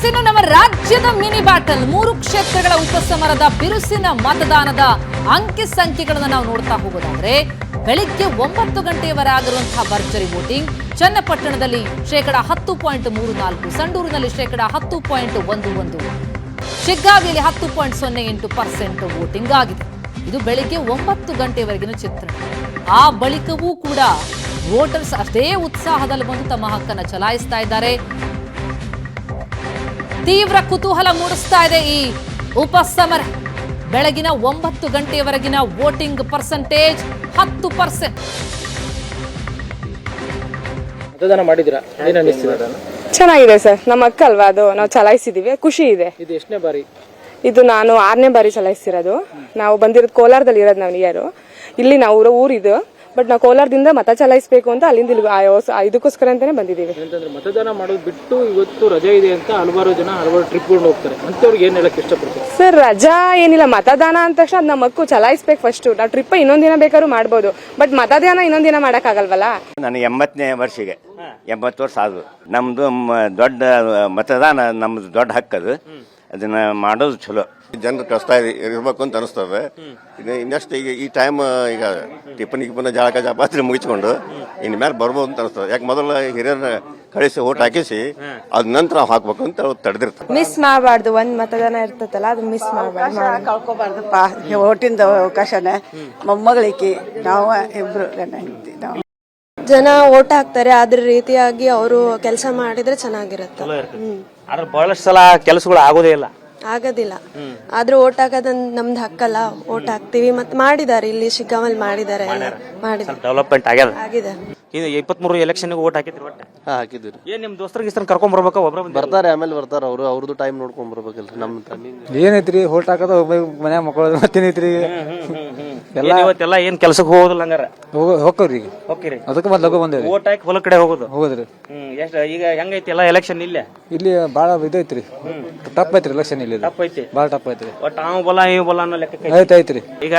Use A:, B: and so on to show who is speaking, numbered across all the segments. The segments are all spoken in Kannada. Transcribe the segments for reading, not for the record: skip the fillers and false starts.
A: ಇನ್ನು ನಮ್ಮ ರಾಜ್ಯದ ಮಿನಿ ಬ್ಯಾಟಲ್ 3 ಕ್ಷೇತ್ರಗಳ ಉಪಸಮರದ ಬಿರುಸಿನ ಮತದಾನದ ಅಂಕಿ ಸಂಖ್ಯೆಗಳನ್ನು ನಾವು ನೋಡ್ತಾ ಹೋಗೋದಾದ್ರೆ ಬೆಳಿಗ್ಗೆ 9 ಗಂಟೆಯವರೆಗಿರುವಂತಹ ಭರ್ಜರಿ ವೋಟಿಂಗ್. ಚನ್ನಪಟ್ಟಣದಲ್ಲಿ 10.34%, ಸಂಡೂರಿನಲ್ಲಿ 10.11%, ಶಿಗ್ಗಾವಿಯಲ್ಲಿ 10.08% ವೋಟಿಂಗ್ ಆಗಿದೆ. ಇದು ಬೆಳಿಗ್ಗೆ 9 ಗಂಟೆಯವರೆಗಿನ ಚಿತ್ರಣ. ಆ ಬಳಿಕವೂ ಕೂಡ ವೋಟರ್ಸ್ ಅಷ್ಟೇ ಉತ್ಸಾಹದಲ್ಲಿ ಬಂದು ತಮ್ಮ ಹಕ್ಕನ್ನು ಚಲಾಯಿಸ್ತಾ ಇದ್ದಾರೆ. ತೀವ್ರ ಕುತೂಹಲ ಮೂಡಿಸ್ತಾ ಇದೆ ಈ ಉಪಸಮರ. ಬೆಳಗಿನ 9 ಗಂಟೆಯವರೆಗಿನ ವೋಟಿಂಗ್ ಪರ್ಸೆಂಟೇಜ್ 10%.
B: ಮತದಾನ ಮಾಡಿದಿರಾ? ಏನು ಅನಿಸ್ತಿದೆ?
C: ಚೆನ್ನಾಗಿದೆ ಸರ್, ನಮ್ಮ ಅಕ್ಕ ಅಲ್ವಾ, ಅದು ನಾವು ಚಲಾಯಿಸಿದೀವಿ, ಖುಷಿ ಇದೆ.
B: ಇದು ಎಷ್ಟನೇ ಬಾರಿ?
C: ಇದು ನಾನು 6ನೇ ಬಾರಿ ಚಲಾಯಿಸಿರೋದು. ನಾವು ಬಂದಿರೋದು ಕೋಲಾರದಲ್ಲಿ ಇರೋದು, ನಾವು ನಿಯರು ಇಲ್ಲಿ ನಾವು ಊರಿದು, ಬಟ್ ನಾವು ಕೋಲಾರದಿಂದ ಮತ ಚಲಾಯಿಸಬೇಕು ಅಂತ ಅಲ್ಲಿಂದ ಇದಕ್ಕೋಸ್ಕರ ಅಂತಾನೆ ಬಂದಿದ್ದೀವಿ.
B: ಮತದಾನ ಮಾಡೋದು ಬಿಟ್ಟು ಇವತ್ತು ರಜೆ ಇದೆ ಅಂತ ಹಲವಾರು ಜನ ಹಲವಾರು ಟ್ರಿಪ್ಗಳು ಹೋಗ್ತಾರೆ, ಅಂತವ್ರಿಗೆ ಏನ್ ಹೇಳಕ್ ಇಷ್ಟಪಡ್ತಾರೆ?
C: ಸರ್, ರಜಾ ಏನಿಲ್ಲ, ಮತದಾನ ಅಂದ ತಕ್ಷಣ ನಮ್ಮ ಮಕ್ಕು ಚಲಾಯಿಸ್ಬೇಕು ಫಸ್ಟ್. ನಾವು ಟ್ರಿಪ್ ಇನ್ನೊಂದಿನ ಬೇಕಾದ್ರೂ ಮಾಡ್ಬೋದು, ಬಟ್ ಮತದಾನ ಇನ್ನೊಂದಿನ ಮಾಡಕ್ ಆಗಲ್ವಲ್ಲ.
D: ನನಗೆ 80ನೇ ವರ್ಷಿಗೆ 80 ವರ್ಷ ಆದ್ರು. ನಮ್ದು ದೊಡ್ಡ ಮತದಾನ, ನಮ್ದು ದೊಡ್ಡ ಹಕ್ಕದು. ಅದನ್ನ ಮಾಡೋದು ಚಲೋ.
E: ಜನರು ಕಷ್ಟ ಇರ್ಬೇಕು ಅಂತ ಅನಿಸ್ತದೆ. ಇನ್ನಷ್ಟು ಈಗ ಈ ಟೈಮ್ ಈಗ ಟಿಪ್ಪಣಿ ಜಾಳಕ ಜಾಪಾತ್ರೆ ಮುಗಿಸ್ಕೊಂಡು ಇನ್ನು ಮೇಲೆ ಬರ್ಬೋದು ಅಂತ ಅನಿಸ್ತದೆ. ಯಾಕೆ ಮೊದಲ ಹಿರಿಯರ ಕಳಿಸಿ ಓಟ್ ಹಾಕಿಸಿ ಅದ ನಂತರ ನಾವು ಹಾಕ್ಬೇಕು ಅಂತ ತಡೆದಿರ್ತಾರೆ.
C: ಮಿಸ್ ಮಾಡಬಾರ್ದು, ಒಂದ್ ಮತದಾನ ಇರ್ತದಲ್ಲ, ಅದು ಮಿಸ್ ಮಾಡಬಾರ್ದು,
F: ಕಳ್ಕೊಬಾರ್ದಪ್ಪ. ಓಟಿಂದ ಅವಕಾಶನ ಮೊಮ್ಮಗಳಿಗೆ ನಾವು ಇಬ್ರು ನಾವು
G: ಜನ ಓಟ್ ಹಾಕ್ತಾರೆ, ಅದ್ರ ರೀತಿಯಾಗಿ ಅವರು ಕೆಲಸ ಮಾಡಿದ್ರೆ ಚೆನ್ನಾಗಿರುತ್ತೆ.
B: ಆದ್ರೆ ಬಹಳಷ್ಟು ಸಲ ಕೆಲಸಗಳು ಆಗೋದೇ ಇಲ್ಲ,
G: ಆಗೋದಿಲ್ಲ. ಆದ್ರೂ ಓಟ್ ಹಾಕೋದ್ ನಮ್ದು ಹಕ್ಕಲ್ಲ, ಓಟ್ ಹಾಕ್ತಿವಿ. ಮತ್ತೆ ಮಾಡಿದ್ದಾರೆ, ಇಲ್ಲಿ ಶಿಗ್ಗಾವಲ್ಲಿ ಮಾಡಿದ್ದಾರೆ,
B: ಡೆವಲಪ್ಮೆಂಟ್
G: ಆಗಿದೆ.
B: 23 ಎಲೆಕ್ಷನ್ ಓಟ್ ಹಾಕಿದ್ರಿ? ಒಟ್ಟೆ
H: ಹಾಕಿದ್ರಿ.
B: ಏನ್ ನಿಮ್ ದೋಸ್ತರಿಗೆ ಕರ್ಕೊಂಡ್ ಬರ್ಬೇಕಾ? ಒಬ್ರ
H: ಬರ್ತಾರೆ, ಆಮೇಲೆ ಬರ್ತಾರ ಅವರು. ಅವ್ರದ್ದು ಟೈಮ್ ನೋಡ್ಕೊಂಡ್ ಬರ್ಬೇಕಲ್ರಿ. ನಮ್
I: ಏನೈತ್ರಿ ಓಟ್ ಹಾಕದ ಮನ್ಯಾಗ ಮಕ್ಕಳು ಮತ್ತೇನೈತ್ರಿ
B: ಇವತ್ತೆಲ್ಲ ಏನ್ ಕೆಲ್ಸಕ್ಕೆ ಹೋಗೋದಿಲ್ಲ ಹಂಗಾರ?
I: ಹೋಗ್ರಿ
B: ಹೋಗ್ರಿ.
I: ಅದಕ್ಕೆ ಮತ್ತೆ ಲಗು ಬಂದೇವ್ರಿ.
B: ಓಟ್ ಹಾಕಿ ಹೊಲ ಕಡೆ ಹೋಗೋದ್ರಿ.
I: ಎಷ್ಟ್
B: ಈಗ ಹೆಂಗೈತಿ ಎಲ್ಲ ಎಲೆಕ್ಷನ್? ಇಲ್ಲಿ
I: ಬಾಳ ಇದೈತ್ರಿ, ಟಪ್ ಐತ್ರಿ ಎಲೆಕ್ಷನ್. ಇಲ್ಲಿ
B: ಟಪ್ ಐತಿ,
I: ಬಾಳ ಟಪ್ ಐತ್ರಿ.
B: ಒಟ್ಟು ಅವ್ ಬಲ ಇವ್ ಬಲ ಅನ್ನೋ ಲೆಕ್ಕ
I: ಐತ್ರಿ.
B: ಈಗ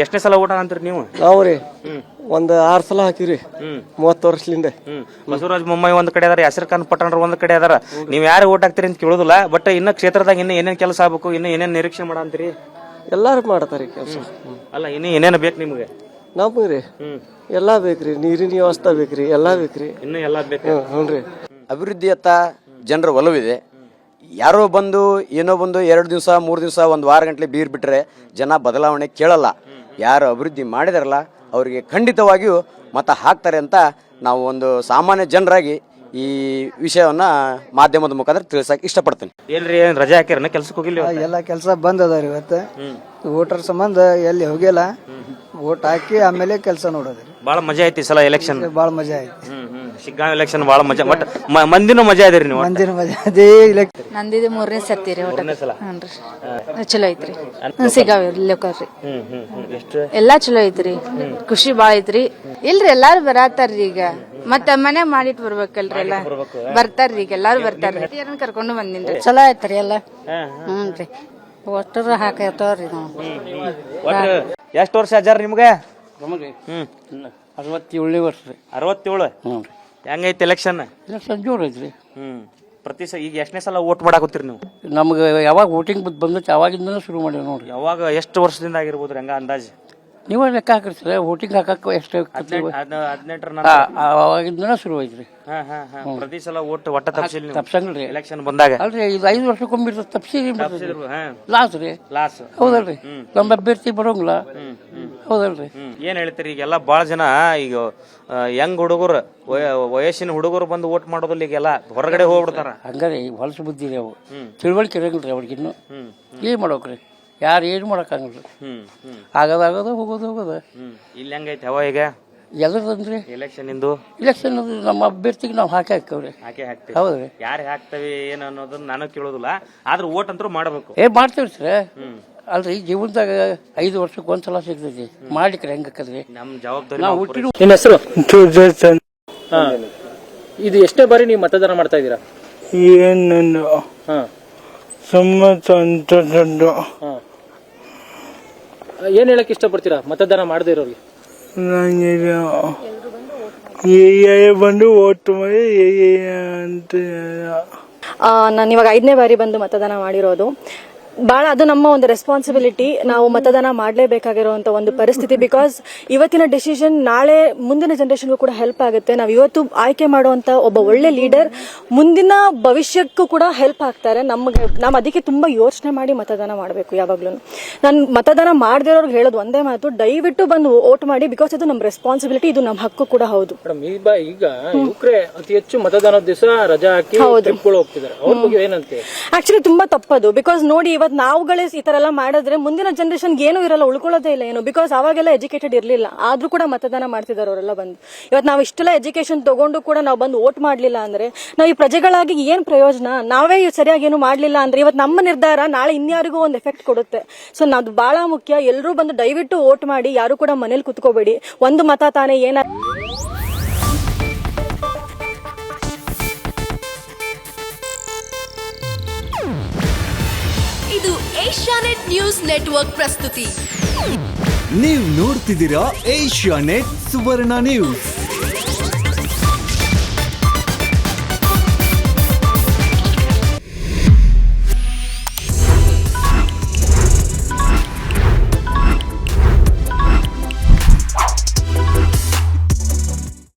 B: ಎಷ್ಟನೇ ಸಲ ಓಟ್ ಅಂತೀರಿ ನೀವು?
H: ನಾವ್ರಿ ಒಂದ್ 6 ಸಲ ಹಾಕಿವ್ರಿ 30 ವರ್ಷದಿಂದ.
B: ಬಸವರಾಜ ಬೊಮ್ಮಾಯಿ ಒಂದ್ ಕಡೆ ಅದಾರ, ಯಾಸಿರ್ ಖಾನ್ ಪಠಾಣ್ರು ಒಂದ್ ಕಡೆ ಅದಾರ. ನೀವ್ ಯಾರು ಓಟ್ ಹಾಕ್ತಿರಿ ಅಂತ ಕೇಳೋದಿಲ್ಲ, ಬಟ್ ಇನ್ನ ಕ್ಷೇತ್ರದಾಗ ಇನ್ನ ಏನೇನ್ ಕೆಲಸ ಆಗ್ಬೇಕು, ಇನ್ನ ಏನೇನ್ ನಿರೀಕ್ಷೆ ಮಾಡಂತೀರಿ?
H: ಎಲ್ಲಾರು ಮಾಡ್ತಾರಿ ಕೆಲಸ.
B: ಅಲ್ಲ, ಇನ್ನು ಏನೇನ್ ಬೇಕು ನಿಮ್ಗೆ?
H: ನಮ್ಗ್ರಿ ಎಲ್ಲಾ ಬೇಕ್ರಿ, ನೀರಿನ ವ್ಯವಸ್ಥೆ ಬೇಕ್ರಿ, ಎಲ್ಲಾ ಬೇಕ್ರಿ,
B: ಇನ್ನು ಎಲ್ಲಾ ಬೇಕು.
H: ಹ್ಞೂನ್ರಿ.
J: ಅಭಿವೃದ್ಧಿಯತ್ತ ಜನರ ಒಲವಿದೆ. ಯಾರೋ ಬಂದು ಏನೋ ಬಂದು 2 ದಿವಸ 3 ದಿವಸ 1 ವಾರ ಗಂಟ್ಲೆ ಬೀರ್ ಬಿಟ್ರೆ ಜನ ಬದಲಾವಣೆ ಕೇಳಲ್ಲ. ಯಾರು ಅಭಿವೃದ್ಧಿ ಮಾಡಿದಾರಲ್ಲ ಅವರಿಗೆ ಖಂಡಿತವಾಗಿಯೂ ಮತ ಹಾಕ್ತಾರೆ ಅಂತ ನಾವು ಒಂದು ಸಾಮಾನ್ಯ ಜನರಾಗಿ ಈ ವಿಷಯವನ್ನ ಮಾಧ್ಯಮದ ಮುಖಾಂತರ ತಿಳಿಸಕ್ಕೆ ಇಷ್ಟಪಡ್ತೀನಿ.
B: ಏನ್ರಿ, ರಜೆ ಹಾಕಿರ ಕೆಲ್ಸಕ್ಕೆ ಹೋಗಿಲ್ಲ?
K: ಎಲ್ಲ ಕೆಲಸ ಬಂದ್ ಅದಾರ ಇವತ್ತು. ವೋಟರ್ ಸಂಬಂಧ ಎಲ್ಲಿ ಹೋಗಿಲ್ಲ, ವೋಟ್ ಹಾಕಿ ಆಮೇಲೆ ಕೆಲಸ ನೋಡೋದ್ರಿ.
B: ಬಾಳ ಮಜಾ ಐತಿ ಸಲ ಎಲೆಕ್ಷನ್,
K: ಬಾಳ ಮಜಾ ಐತಿ.
B: ಶಿಗ್ಗಾಂವ್ ಎಲೆಕ್ಷನ್ ಬಾಳ ಮಜಾ, ಬಟ್ ಮಂದಿನೂ ಮಜಾ ಇದೀರಿ ನೀವು?
K: ಮಂದಿನ ಮಜಾ ಅದೇ ಎಲೆಕ್ಷನ್.
A: ನಂದಿದು 3ನೇ ಸರ್ತಿ ರೀ ಓಟ. ಚಲೋ ಐತ್ರಿ.
L: ಎಲ್ಲಾ ಚಲೋ ಐತ್ರಿ, ಖುಷಿ ಬಾಳ ಐತ್ರಿ. ಇಲ್ರಿ ಎಲ್ಲಾರು ಬರತಾರ್ರಿ, ಈಗ ಮತ್ತ ಮನೆ ಮಾಡಿಟ್ ಬರ್ಬೇಕಲ್ರಿ, ಎಲ್ಲ ಬರ್ತಾರ್ರಿ, ಈಗ ಎಲ್ಲಾರು ಬರ್ತಾರ್ರಿ. ಕರ್ಕೊಂಡು ಬಂದಿನ್ರಿ.
F: ಚಲೋ ಐತ್ರಿ ಎಲ್ಲ. ಹ್ಞೂನ್ರಿ, ಒಟ್ಟರು ಹಾಕತ್ತವ್ರಿ ನಾವು.
B: ಎಷ್ಟು ವರ್ಷ ಅಜ್ಜಾರ ನಿಮ್ಗೆ?
H: 67 ವರ್ಷ ರೀ.
B: 67? ಹೆಂಗೈತಿ ಎಲೆಕ್ಷನ್?
H: ಜೋರ್ ಐತ್ರಿ.
B: ಪ್ರತಿ ಈಗ ಎಷ್ಟನೇ ಸಲ ವೋಟ್ ಮಾಡಾಕತ್ತೀರಿ ನೀವು?
H: ನಮ್ಗೆ ಯಾವಾಗ ವೋಟಿಂಗ್ ಬಂದೈತಿ ಅವಾಗಿಂದ ಶುರು ಮಾಡಿ ನೋಡ್ರಿ.
B: ಯಾವಾಗ ಎಷ್ಟು ವರ್ಷದಿಂದ ಆಗಿರ್ಬೋದ್ರಿ ಹಂಗ ಅಂದಾಜು?
H: ನೀವೇ ಲೆಕ್ಕ ಹಾಕ್ರಿ ಸರ್, ವೋಟಿಂಗ್ ಹಾಕಕ್ಕೆ ಎಷ್ಟು?
B: 18
H: ಅವಾಗಿಂದ ಶುರು ಐತ್ರಿ.
B: ಪ್ರತಿ ಸಲ ವೋಟ್ ಒಟ್ಟ
H: ತಪ್ಸಂಗಿಲ್ರಿ
B: ಎಲೆಕ್ಷನ್ ಬಂದಾಗ.
H: ಅಲ್ರಿ, ಇದು 5 ವರ್ಷಕ್ಕೊಮ್ಮೆ ತಪ್ಸಿರಿ, ಲಾಸ್ ರೀ.
B: ಲಾಸ್
H: ಹೌದಲ್ರಿ, ನಮ್ಮ ಅಭ್ಯರ್ಥಿ ಬರೋಂಗಿಲ್ಲ. ಹೌದಲ್ರಿ.
B: ಏನ್ ಹೇಳ್ತೀರಿ? ಈಗೆಲ್ಲ ಬಾಳ ಜನ ಈಗ ಯಂಗ್ ಹುಡುಗರು, ವಯಸ್ಸಿನ ಹುಡುಗರು ಬಂದು ವೋಟ್ ಮಾಡೋದಿಲ್ಲ, ಈಗೆಲ್ಲ ಹೊರಗಡೆ ಹೋಗ್ಬಿಡ್ತಾರ.
H: ಹಂಗಾರೆ ಹೊಲಸು ಬುದ್ಧಿ ರೀ ಅವು, ತಿಳುವಳಿಕೆ ಇರಂಗಿಲ್ರಿ ಅವ್ರಿಗಿನ್ನು. ಏನ್ ಮಾಡೋಕ್ರಿ, ಯಾರು ಏನು ಮಾಡಕ್ಕಾಗಲ್ರಿ. ಆಗೋದು ಹೋಗೋದು.
B: ಇಲ್ಲಿ ಹೆಂಗೈತಿ ಹವಾ ಈಗ?
H: ಎಲ್ಲರದ್ರಿ
B: ಎಲೆಕ್ಷನ್ ಇಂದು?
H: ಎಲೆಕ್ಷನ್ ನಮ್ಮ ಅಭ್ಯರ್ಥಿಗೆ ನಾವು ಹಾಕ್ತೇವ್ರಿ. ಹೌದ್ರಿ.
B: ಯಾರು ಹಾಕ್ತೇವೆ ಏನು ಅನ್ನೋದನ್ನ ನಾನು ಕೇಳೋದಿಲ್ಲ, ಆದ್ರೆ ವೋಟ್ ಅಂತೂ ಮಾಡ್ಬೇಕು.
H: ಮಾಡ್ತೇವ್ರಿ ಸರ್. ಅಲ್ರಿ, ಜೀವನದಾಗ 5 ವರ್ಷಕ್ಕೆ ಒಂದ್ಸಲ ಸಿಗ್ತೈತಿ, ಮಾಡ್ಲಿಕ್ರಿ ಹೆಂಗಕ್ಕದ್ರಿ
B: ನಮ್ ಜವಾಬ್ದಾರಿ.
H: ನಾವು ಹುಟ್ಟಿನ.
B: ನಿನ್ನ ಹೆಸರು? ಇದು ಎಷ್ಟೇ ಬಾರಿ ನೀವು ಮತದಾನ ಮಾಡ್ತಾ ಇದೀರಾ? ಏನ್ ಹೇಳಕ್ ಇಷ್ಟಪಡ್ತೀರಾ ಮತದಾನ ಮಾಡದೇ ಇರೋರಿಗೆ?
I: ಬಂದು ಓಟ್ ಮಾಡಿ ಅಂತ
L: ನಾನು ಇವಾಗ 5ನೇ ಬಾರಿ ಬಂದು ಮತದಾನ ಮಾಡಿರೋದು. ಭಾಳ ಅದು ನಮ್ಮ ಒಂದು ರೆಸ್ಪಾನ್ಸಿಬಿಲಿಟಿ. ನಾವು ಮತದಾನ ಮಾಡಲೇಬೇಕಾಗಿರುವಂತ ಒಂದು ಪರಿಸ್ಥಿತಿ. ಬಿಕಾಸ್ ಇವತ್ತಿನ ಡಿಸಿಷನ್ ನಾಳೆ ಮುಂದಿನ ಜನರೇಷನ್ಗೂ ಕೂಡ ಹೆಲ್ಪ್ ಆಗುತ್ತೆ. ನಾವು ಇವತ್ತು ಆಯ್ಕೆ ಮಾಡುವಂತ ಒಬ್ಬ ಒಳ್ಳೆ ಲೀಡರ್ ಮುಂದಿನ ಭವಿಷ್ಯಕ್ಕೂ ಕೂಡ ಹೆಲ್ಪ್ ಆಗ್ತಾರೆ. ನಾವು ಅದಕ್ಕೆ ತುಂಬಾ ಯೋಚನೆ ಮಾಡಿ ಮತದಾನ ಮಾಡಬೇಕು ಯಾವಾಗ್ಲೂ. ನಾನು ಮತದಾನ ಮಾಡದಿರೋರ್ಗೆ ಹೇಳೋದು ಒಂದೇ ಮಾತು, ದಯವಿಟ್ಟು ಬಂದು ವೋಟ್ ಮಾಡಿ. ಬಿಕಾಸ್ ಇದು ನಮ್ಮ ರೆಸ್ಪಾನ್ಸಿಬಿಲಿಟಿ, ಇದು ನಮ್ಮ ಹಕ್ಕು ಕೂಡ ಹೌದು.
H: ಈಗ ಯುವಕರೇ ಅತಿ ಹೆಚ್ಚು ಮತದಾನದ ದಿವಸ ರಜಾ ಹಾಕಿ ಹೋಗ್ತಿದ್ದಾರೆ. ಅವ್ರ ಬಗ್ಗೆ ಏನಂತೆ?
L: ಆಕ್ಚುಲಿ ತುಂಬಾ ತಪ್ಪದು. ಬಿಕಾಸ್ ನೋಡಿ, ಇವತ್ತು ನಾವುಗಳೇ ಈ ತರ ಎಲ್ಲ ಮಾಡಿದ್ರೆ ಮುಂದಿನ ಜನರೇಷನ್ಗೆ ಏನೂ ಇರಲ್ಲ, ಉಳ್ಕೊಳ್ಳೋದೇ ಇಲ್ಲ ಏನು. ಬಿಕಾಸ್ ಅವಾಗೆಲ್ಲ ಎಜುಕೇಟೆಡ್ ಇರಲಿಲ್ಲ, ಆದ್ರೂ ಕೂಡ ಮತದಾನ ಮಾಡ್ತಿದ್ದಾರೆ ಅವರೆಲ್ಲ ಬಂದು. ಇವತ್ತು ನಾವು ಇಷ್ಟೆಲ್ಲ ಎಜುಕೇಶನ್ ತಗೊಂಡು ಕೂಡ ನಾವು ಬಂದು ವೋಟ್ ಮಾಡ್ಲಿಲ್ಲ ಅಂದ್ರೆ ನಾವು ಈ ಪ್ರಜೆಗಳಾಗಿ ಏನ್ ಪ್ರಯೋಜನ? ನಾವೇ ಸರಿಯಾಗಿ ಏನು ಮಾಡ್ಲಿಲ್ಲ ಅಂದ್ರೆ ಇವತ್ತು ನಮ್ಮ ನಿರ್ಧಾರ ನಾಳೆ ಇನ್ಯಾರಿಗೂ ಒಂದು ಎಫೆಕ್ಟ್ ಕೊಡುತ್ತೆ. ಸೊ ಅದು ಬಹಳ ಮುಖ್ಯ. ಎಲ್ಲರೂ ಬಂದು ದಯವಿಟ್ಟು ವೋಟ್ ಮಾಡಿ, ಯಾರು ಕೂಡ ಮನೇಲಿ ಕುತ್ಕೋಬೇಡಿ. ಒಂದು ಮತ ತಾನೇ ಏನ.
M: ಇದು ಏಷ್ಯಾನೆಟ್ ನ್ಯೂಸ್ ನೆಟ್ವರ್ಕ್ ಪ್ರಸ್ತುತಿ.
N: ನೀವು ನೋಡ್ತಿದ್ದೀರಾ ಏಷ್ಯಾನೆಟ್ ಸುವರ್ಣ ನ್ಯೂಸ್.